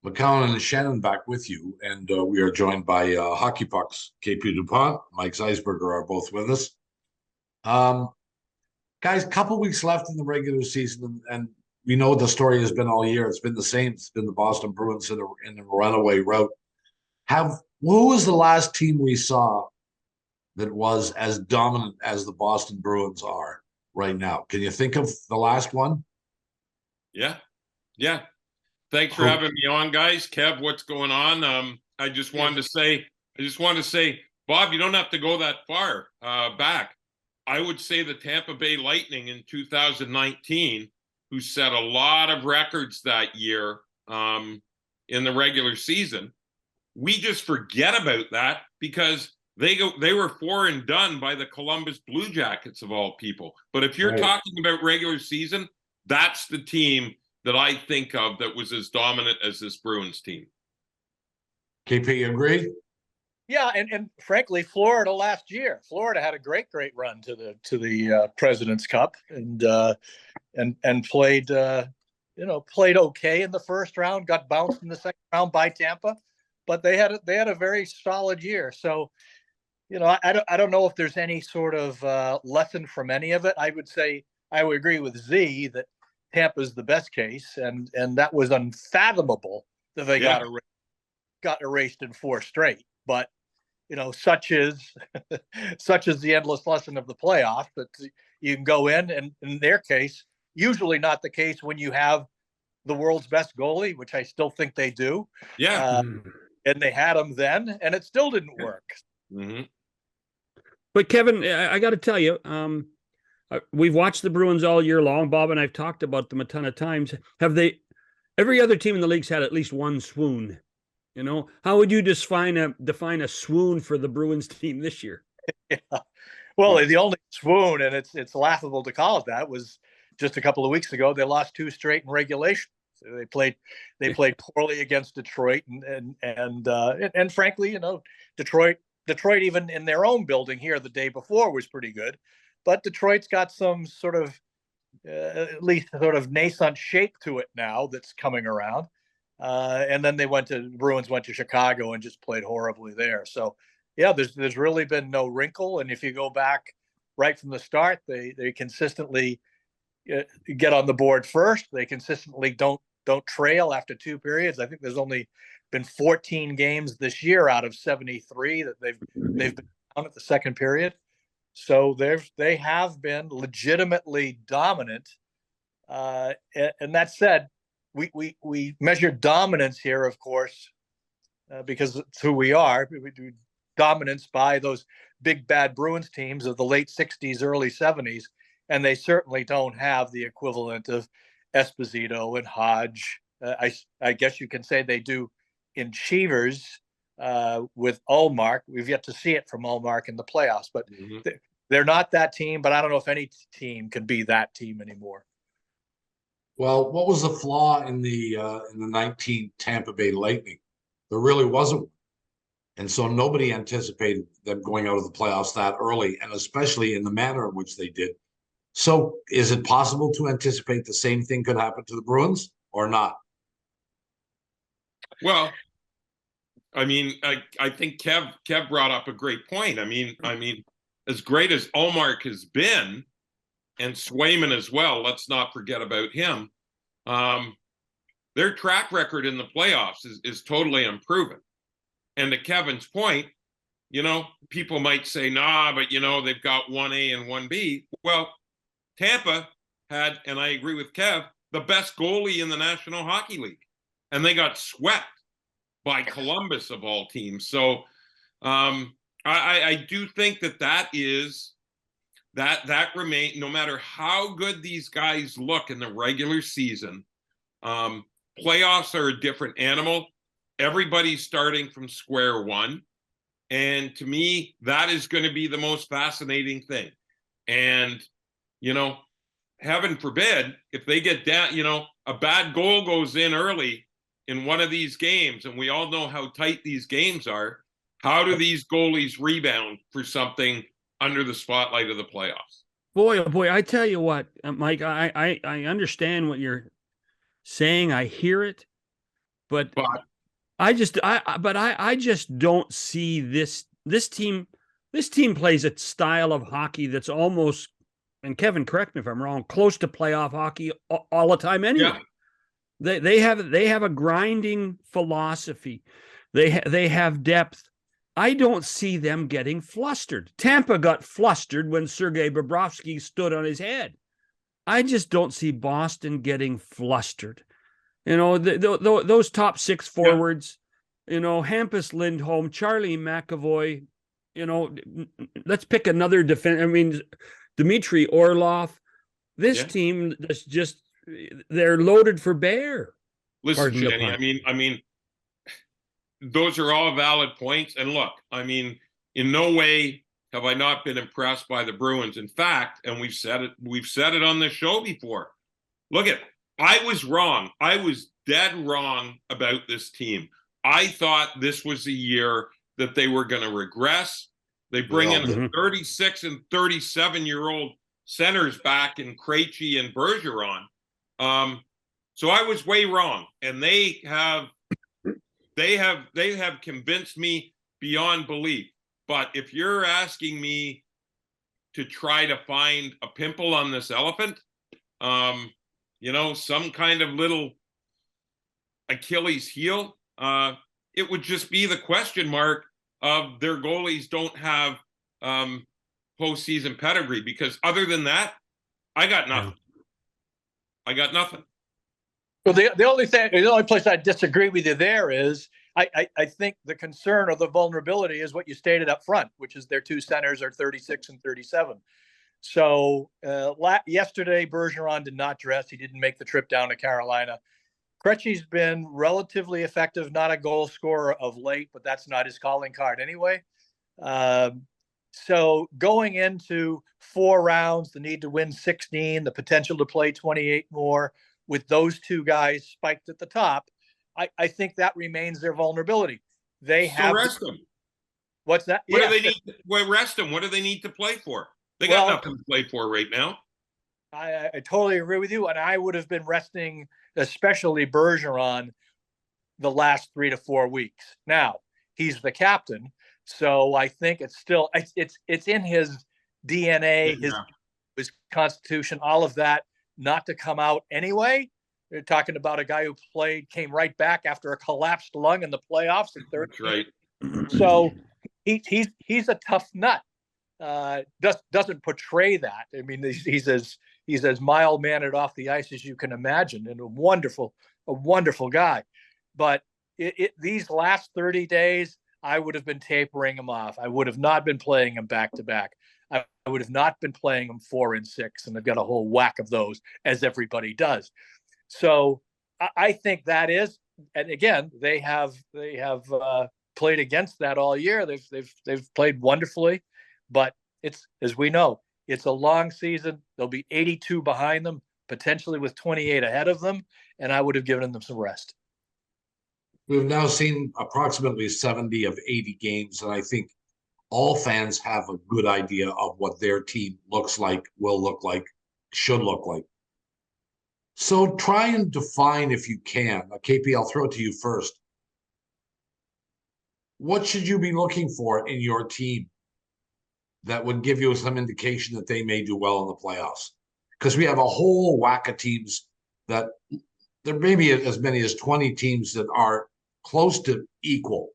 McCown and Shannon back with you, and we are joined by Hockey Pucks, KP Dupont, Mike Zeisberger are both with us. Um, Guys, couple weeks left in the regular season, and we know what the story has been all year. It's been the same. It's been the Boston Bruins in a runaway route. Who was the last team we saw that was as dominant as the Boston Bruins are right now? Can you think of the last one? Yeah, yeah. Thanks for having me on, guys. Kev, what's going on? I just wanted to say, Bob, you don't have to go that far back. I would say the Tampa Bay Lightning in 2019, who set a lot of records that year in the regular season. We just forget about that because they were 4 and done by the Columbus Blue Jackets of all people. But if you're talking about regular season, that's the team that I think of that was as dominant as this Bruins team. KP, you agree? Yeah, and frankly, Florida last year. Florida had a great run to the President's Cup and played played okay in the first round, got bounced in the second round by Tampa, but they had a very solid year. So, I don't know if there's any sort of lesson from any of it. I would say I would agree with Z that Tampa's the best case, and that was unfathomable that they got erased in 4 straight. But such is the endless lesson of the playoff, that you can go in, and in their case, usually not the case when you have the world's best goalie, which I still think they do. Yeah, and they had him then, and it still didn't work. Mm-hmm. But Kevin, I got to tell you, we've watched the Bruins all year long. Bob and I've talked about them a ton of times. Every other team in the league's had at least one swoon. How would you define a swoon for the Bruins team this year? Yeah. Well, the only swoon, and it's laughable to call it that, was just a couple of weeks ago. They lost 2 straight in regulation. So they played poorly against Detroit, and frankly, Detroit even in their own building here the day before was pretty good, but Detroit's got some sort of at least sort of nascent shape to it now that's coming around. And then Bruins went to Chicago and just played horribly there. So yeah, there's really been no wrinkle. And if you go back right from the start, they consistently get on the board first. They consistently don't trail after 2 periods. I think there's only been 14 games this year out of 73 that they've been down at the second period. So they have been legitimately dominant. And that said, we measure dominance here, of course, because it's who we are. We do dominance by those big bad Bruins teams of the late 60s, early 70s, and they certainly don't have the equivalent of Esposito and Hodge. I guess you can say they do in Cheevers with Ullmark. We've yet to see it from Ullmark in the playoffs, but they're not that team. But I don't know if any team can be that team anymore. Well, what was the flaw in the 19 Tampa Bay Lightning? There really wasn't one. And so nobody anticipated them going out of the playoffs that early, and especially in the manner in which they did. So is it possible to anticipate the same thing could happen to the Bruins or not? Well, I mean, I think Kev brought up a great point. I mean, as great as Ullmark has been, and Swayman as well, let's not forget about him. Their track record in the playoffs is totally unproven. And to Kevin's point, people might say, nah, but they've got 1A and 1B. Well, Tampa had, and I agree with Kev, the best goalie in the National Hockey League. And they got swept by Columbus of all teams. So I do think that remain, no matter how good these guys look in the regular season, playoffs are a different animal. Everybody's starting from square one. And to me, that is going to be the most fascinating thing. And, heaven forbid, if they get down, a bad goal goes in early in one of these games, and we all know how tight these games are. How do these goalies rebound for something under the spotlight of the playoffs? Boy, oh boy, I tell you what, Mike, I understand what you're saying. I hear it. But But I just don't see this team. This team plays a style of hockey that's almost, and Kevin, correct me if I'm wrong, close to playoff hockey all the time anyway. yeah, They have a grinding philosophy. They have depth. I don't see them getting flustered. Tampa got flustered when Sergei Bobrovsky stood on his head. I just don't see Boston getting flustered. You know, those top six forwards, you know, Hampus Lindholm, Charlie McAvoy, you know, let's pick another defense. I mean, Dmitry Orlov. This team is just, they're loaded for bear. Listen, Shanny, I mean, those are all valid points. And look, I mean, in no way have I not been impressed by the Bruins. In fact, and we've said it on this show before. Look at, I was wrong. I was dead wrong about this team. I thought this was a year that they were going to regress. They bring in 36 and 37-year-old centers back in Krejci and Bergeron. So I was way wrong, and they have convinced me beyond belief. But if you're asking me to try to find a pimple on this elephant, you know, some kind of little Achilles heel, it would just be the question mark of their goalies don't have postseason pedigree, because other than that, I got nothing. I got nothing. Well, the only place I disagree with you there is I think the concern or the vulnerability is what you stated up front, which is their two centers are 36 and 37. So yesterday, Bergeron did not dress. He didn't make the trip down to Carolina. Krejci's been relatively effective, not a goal scorer of late, but that's not his calling card anyway. So going into 4 rounds, the need to win 16, the potential to play 28 more with those two guys spiked at the top, I think that remains their vulnerability. They have rest them. What's that? What do they need? Well, rest them. What do they need to play for? They got nothing to play for right now. I totally agree with you, and I would have been resting, especially Bergeron, the last 3 to 4 weeks. Now he's the captain, so I think it's still it's in his DNA, his constitution, all of that, not to come out anyway. You're talking about a guy who came right back after a collapsed lung in the playoffs in third. That's right. So he's a tough nut. Doesn't portray that. I mean, he's as mild-mannered off the ice as you can imagine, and a wonderful guy. But these last 30 days, I would have been tapering him off. I would have not been playing him back to back. I would have not been playing him 4 and 6, and I've got a whole whack of those, as everybody does. So I think that is, and again, they have played against that all year. They've played wonderfully, but it's, as we know, it's a long season. There'll be 82 behind them, potentially with 28 ahead of them, and I would have given them some rest. We've now seen approximately 70 of 80 games, and I think all fans have a good idea of what their team looks like, will look like, should look like. So try and define, if you can, KP, I'll throw it to you first. What should you be looking for in your team that would give you some indication that they may do well in the playoffs? Because we have a whole whack of teams that there may be as many as 20 teams that are close to equal.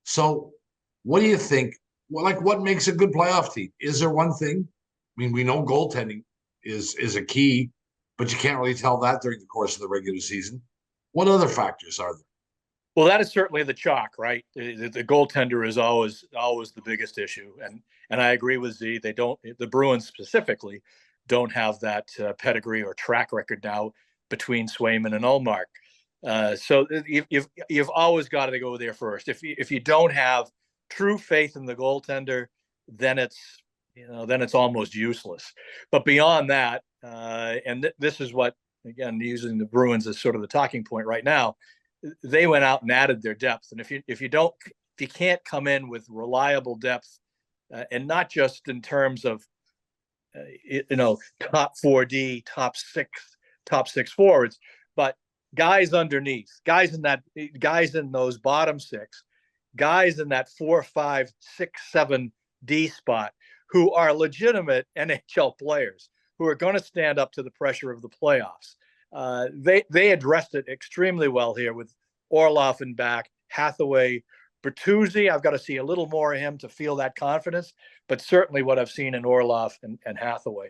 So what do you think? Well, like, what makes a good playoff team? Is there one thing? I mean, we know goaltending is a key, but you can't really tell that during the course of the regular season. What other factors are there? Well, that is certainly the chalk, right? The goaltender is always the biggest issue, and I agree with Z. The Bruins specifically don't have that pedigree or track record now between Swayman and Ullmark. So you've always got to go there first. If you don't have true faith in the goaltender, then it's almost useless. But beyond that, and this is what, again, using the Bruins as sort of the talking point right now, they went out and added their depth. And if you can't come in with reliable depth, and not just in terms of top 4D, top six forwards, but guys underneath, guys in those bottom six, guys in that 4, 5, 6, 7 D spot who are legitimate NHL players who are going to stand up to the pressure of the playoffs. They addressed it extremely well here with Orlov in back, Hathaway, Bertuzzi. I've got to see a little more of him to feel that confidence, but certainly what I've seen in Orlov and Hathaway.